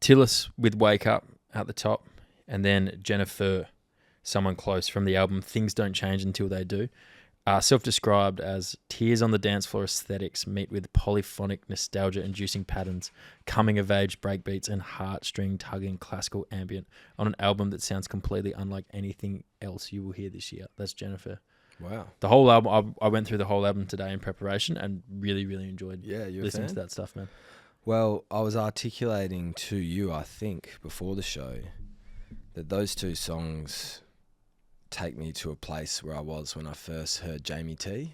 Tillis with Wake Up at the top, and then Jennifer, Someone Close from the album Things Don't Change Until They Do. Self-described as tears on the dance floor aesthetics meet with polyphonic nostalgia-inducing patterns, coming-of-age breakbeats, and heartstring-tugging classical ambient on an album that sounds completely unlike anything else you will hear this year. That's Jennifer. Wow. The whole album, I went through the whole album today in preparation and really, really enjoyed listening to that stuff, man. Well, I was articulating to you, I think, before the show, that those two songs take me to a place where I was when I first heard Jamie T.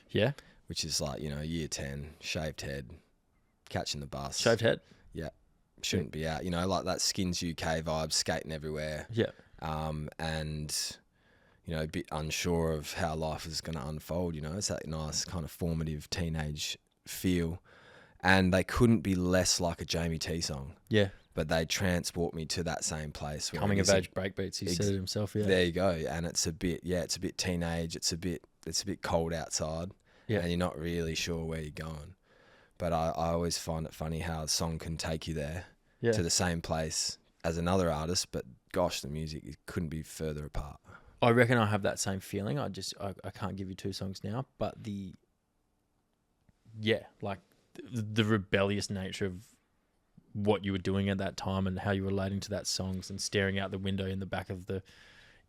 Yeah. Which is like, year 10, shaved head, catching the bus. Shaved head? Yeah. Shouldn't be out. Like that Skins UK vibe, skating everywhere. Yeah. And, a bit unsure of how life is going to unfold, It's that nice kind of formative teenage feel. And they couldn't be less like a Jamie T song. Yeah. But they transport me to that same place. Coming of age breakbeats, he said it himself, yeah. There you go. And it's a bit teenage, it's a bit cold outside. Yeah. And you're not really sure where you're going. But I always find it funny how a song can take you there to the same place as another artist, but gosh, the music couldn't be further apart. I reckon I have that same feeling. I can't give you two songs now, but the rebellious nature of what you were doing at that time and how you were relating to that songs and staring out the window in the back of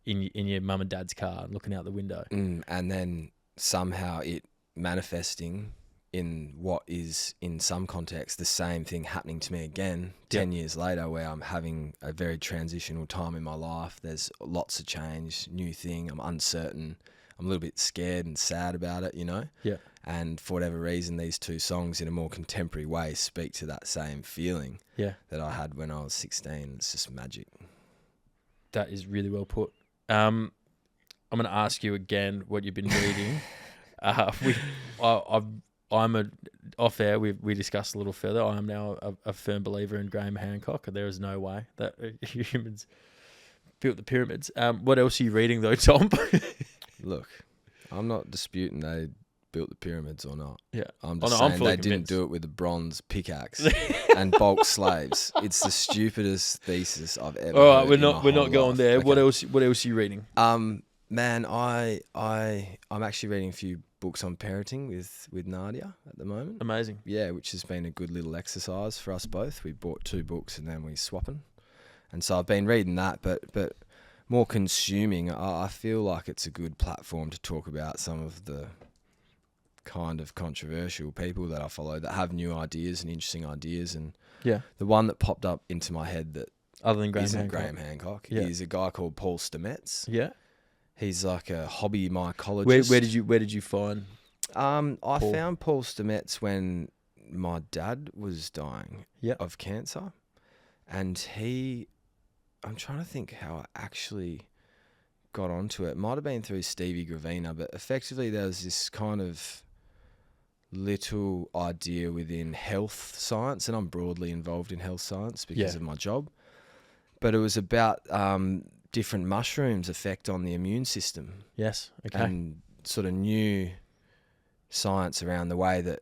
in your mum and dad's car and looking out the window. And then somehow it manifesting in what is in some context the same thing happening to me again 10 years later, where I'm having a very transitional time in my life. There's lots of change, new thing. I'm uncertain. I'm a little bit scared and sad about it, Yeah. And for whatever reason, these two songs in a more contemporary way speak to that same feeling that I had when I was 16. It's just magic. That is really well put. I'm going to ask you again what you've been reading. Off air, we discussed a little further. I am now a firm believer in Graham Hancock. There is no way that humans built the pyramids. What else are you reading though, Tom? Look, I'm not disputing they built the pyramids or not. Yeah. I'm just saying they didn't do it with a bronze pickaxe and bulk slaves. It's the stupidest thesis I've ever All right, heard we're not going life. there. Okay. What else are you reading? Man, I'm actually reading a few books on parenting with Nadia at the moment. Amazing. Yeah, which has been a good little exercise for us both. We bought 2 books and then we swapping. And so I've been reading that, but more consuming. I feel like it's a good platform to talk about some of the kind of controversial people that I follow that have new ideas and interesting ideas. And the one that popped up into my head that other than Graham Hancock is a guy called Paul Stamets. Yeah. He's like a hobby mycologist. Where did you find? I found Paul Stamets when my dad was dying of cancer, and I'm trying to think how I actually got onto it. It might have been through Stevie Gravina, but effectively there was this kind of little idea within health science, and I'm broadly involved in health science because of my job. But it was about different mushrooms' effect on the immune system. Yes, okay. And sort of new science around the way that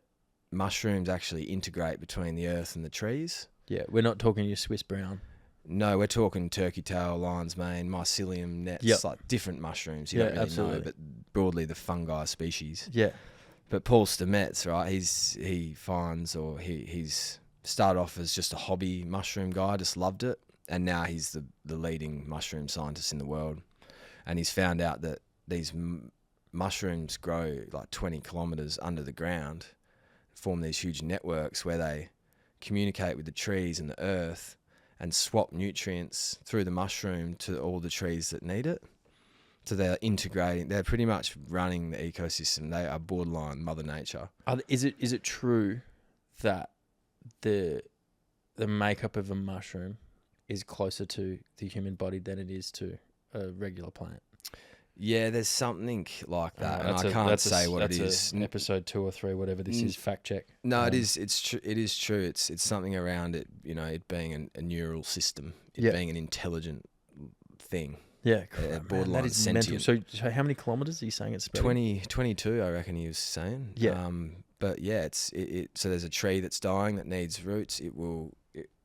mushrooms actually integrate between the earth and the trees. Yeah, we're not talking your Swiss brown. No, we're talking turkey tail, lion's mane, mycelium nets, like different mushrooms. You don't really know, but broadly the fungi species. Yeah. But Paul Stamets, right, he's started off as just a hobby mushroom guy, just loved it. And now he's the leading mushroom scientist in the world. And he's found out that these mushrooms grow like 20 kilometres under the ground, form these huge networks where they communicate with the trees and the earth and swap nutrients through the mushroom to all the trees that need it. So they're integrating, they're pretty much running the ecosystem. They are borderline Mother Nature. Is it true that the makeup of a mushroom is closer to the human body than it is to a regular plant? Yeah, there's something like that, and I can't say what it is. Episode 2 or 3, whatever this is, fact check. No, it is. It is true. It's something around it. It being a neural system, being an intelligent thing. Yeah, borderline that is sentient. mental. So how many kilometres are you saying it's spreading? 22, I reckon he was saying. Yeah. But yeah, so there's a tree that's dying that needs roots.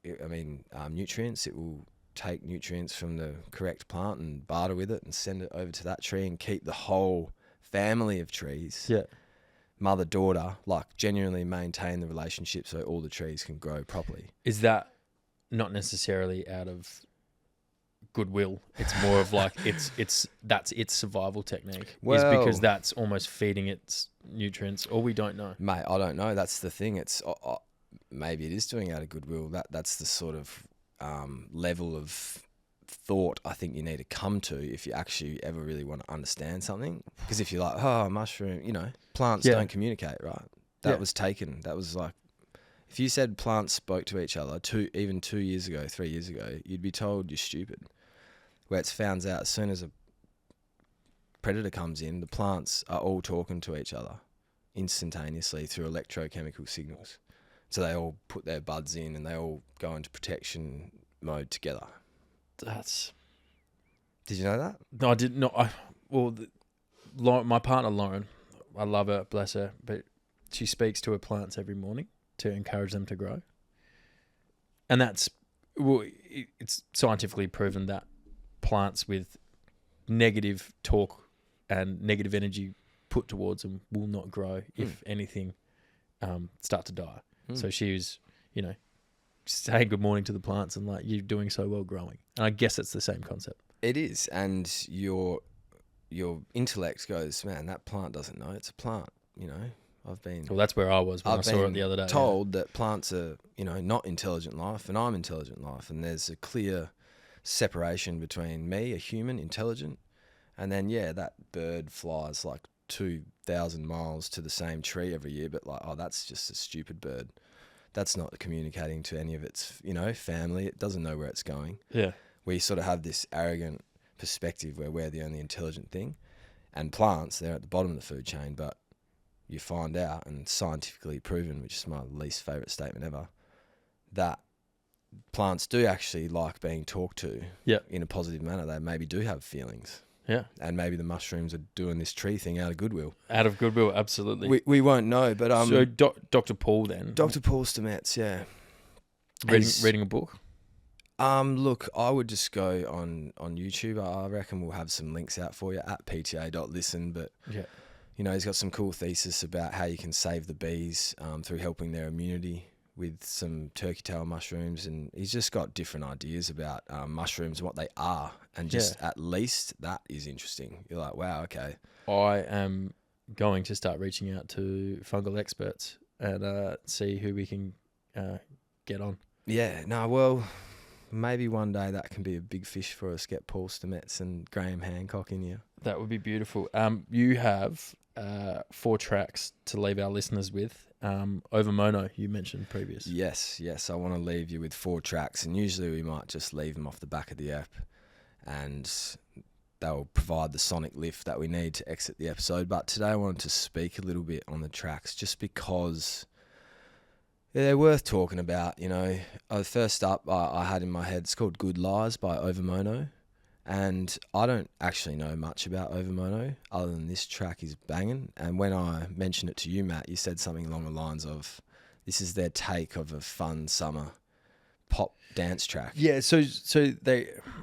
nutrients. It will take nutrients from the correct plant and barter with it and send it over to that tree and keep the whole family of trees, mother-daughter, like genuinely maintain the relationship so all the trees can grow properly. Is that not necessarily out of goodwill? It's more of like that's its survival technique. Is because that's almost feeding its nutrients, or we don't know. Mate, I don't know. That's the thing. It's maybe it is doing out of goodwill. That's the sort of level of thought I think you need to come to if you actually ever really want to understand something. Because if you're like, oh, mushroom, plants don't communicate, right? That was taken. That was like, if you said plants spoke to each other 2 years ago, 3 years ago, you'd be told you're stupid. Where it's found out as soon as a predator comes in, the plants are all talking to each other instantaneously through electrochemical signals. So they all put their buds in and they all go into protection mode together. Did you know that? No, I did not. My partner Lauren, I love her, bless her, but she speaks to her plants every morning to encourage them to grow. And it's scientifically proven that plants with negative talk and negative energy put towards them will not grow. If anything, start to die. So she was, saying good morning to the plants and like, you're doing so well growing. And I guess it's the same concept. It is. And your intellect goes, man, that plant doesn't know it's a plant. Well, that's where I was when I saw it the other day. Told that plants are, not intelligent life, and I'm intelligent life, and there's a clear separation between me, a human, intelligent, and then that bird flies like 2,000 miles to the same tree every year, but like, oh, that's just a stupid bird. That's not communicating to any of its, family. It doesn't know where it's going. Yeah. We sort of have this arrogant perspective where we're the only intelligent thing, and plants, they're at the bottom of the food chain, but you find out, and scientifically proven, which is my least favourite statement ever, that plants do actually like being talked to in a positive manner. They maybe do have feelings. Yeah. And maybe the mushrooms are doing this tree thing out of goodwill. Out of goodwill, absolutely. We won't know, but... so Dr. Paul then? Dr. Paul Stamets, yeah. Reading a book? Look, I would just go on YouTube. I reckon we'll have some links out for you at PTA003, but... Yeah. He's got some cool thesis about how you can save the bees through helping their immunity with some turkey tail mushrooms, and he's just got different ideas about mushrooms and what they are, and just at least that is interesting. You're like, wow, okay. I am going to start reaching out to fungal experts and see who we can get on. Yeah, no, well, maybe one day that can be a big fish for us, get Paul Stamets and Graham Hancock in here. That would be beautiful. You have 4 tracks to leave our listeners with. Over Mono, you mentioned previous. Yes. I want to leave you with 4 tracks, and usually we might just leave them off the back of the app, and they'll provide the sonic lift that we need to exit the episode. But today I wanted to speak a little bit on the tracks, just because they're worth talking about. First up, I had in my head, it's called Good Lies by Over Mono. And I don't actually know much about Over Mono other than this track is banging. And when I mentioned it to you, Matt, you said something along the lines of, this is their take of a fun summer pop dance track. Yeah, so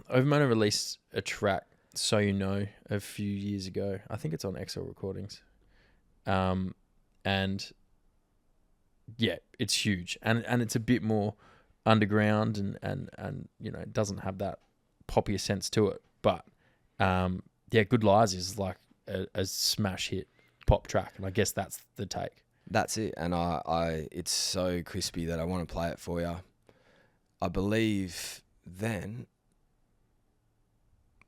Over Mono released a track, So You Know, a few years ago. I think it's on XL Recordings. And yeah, it's huge. And it's a bit more underground and it doesn't have that poppier sense to it, but Good Lies is like a smash hit pop track, and I guess that's the take. That's it, and I it's so crispy that I want to play it for you. I believe then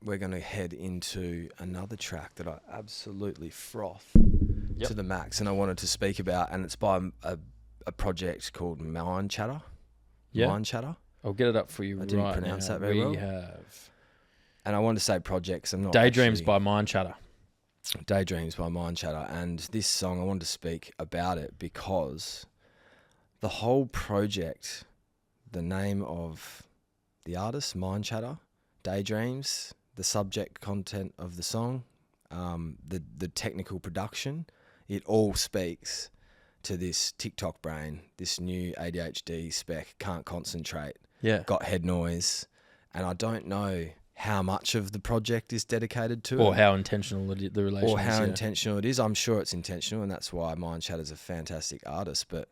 we're going to head into another track that I absolutely froth to the max, and I wanted to speak about, and it's by a project called Mind Chatter. Mind Chatter. I'll get it up for you. I didn't pronounce that very well. We have, and I wanted to say projects. I'm not Daydreams by Mind Chatter. Daydreams by Mind Chatter, and this song I wanted to speak about it because the whole project, the name of the artist, Mind Chatter, Daydreams, the subject content of the song, the technical production, it all speaks to this TikTok brain, this new ADHD spec, can't concentrate, Yeah. got head noise, and I don't know how much of the project is dedicated to Or it. how intentional the relation is. Or how yeah. intentional it is. I'm sure it's intentional, and that's why Mind Chatter's a fantastic artist. But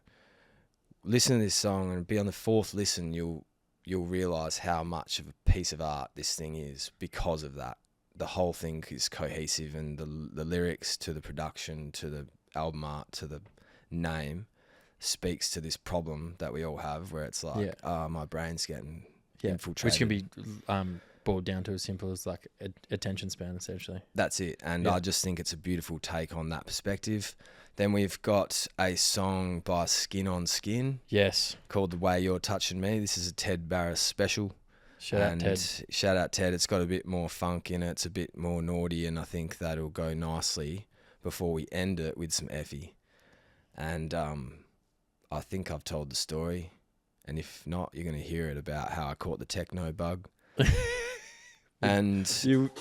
listen to this song, and be on the fourth listen, you'll realise how much of a piece of art this thing is because of that. The whole thing is cohesive, and the lyrics to the production to the album art to the name speaks to this problem that we all have, where it's like, my brain's getting infiltrated. Which can be boiled down to as simple as like attention span, essentially. That's it. And I just think it's a beautiful take on that perspective. Then we've got a song by Skin on Skin. Yes. Called The Way You're Touching Me. This is a Tom Barrass special. Shout out Ted. Shout out Ted. It's got a bit more funk in it. It's a bit more naughty, and I think that'll go nicely before we end it with some Effie. And I think I've told the story. And if not, you're going to hear it about how I caught the techno bug. And you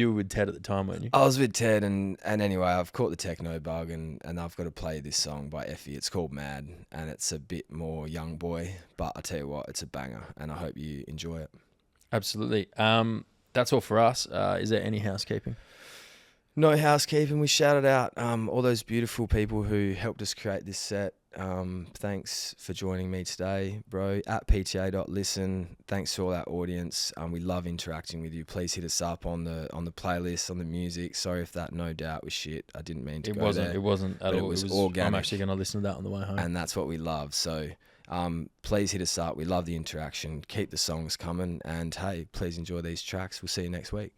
were with Ted at the time, weren't you? I was with Ted, and anyway, I've caught the techno bug, and I've got to play this song by Effie. It's called Mad, and it's a bit more young boy, but I tell you what, it's a banger, and I hope you enjoy it. Absolutely. That's all for us. Is there any housekeeping? No housekeeping. We shouted out all those beautiful people who helped us create this set. Thanks for joining me today, bro. At PTA.listen. Thanks to all our audience. We love interacting with you. Please hit us up on the playlist, on the music. Sorry if that no doubt was shit. I didn't mean to It go wasn't. there. It wasn't at all. It was organic. I'm actually going to listen to that on the way home. And that's what we love. So please hit us up. We love the interaction. Keep the songs coming. And hey, please enjoy these tracks. We'll see you next week.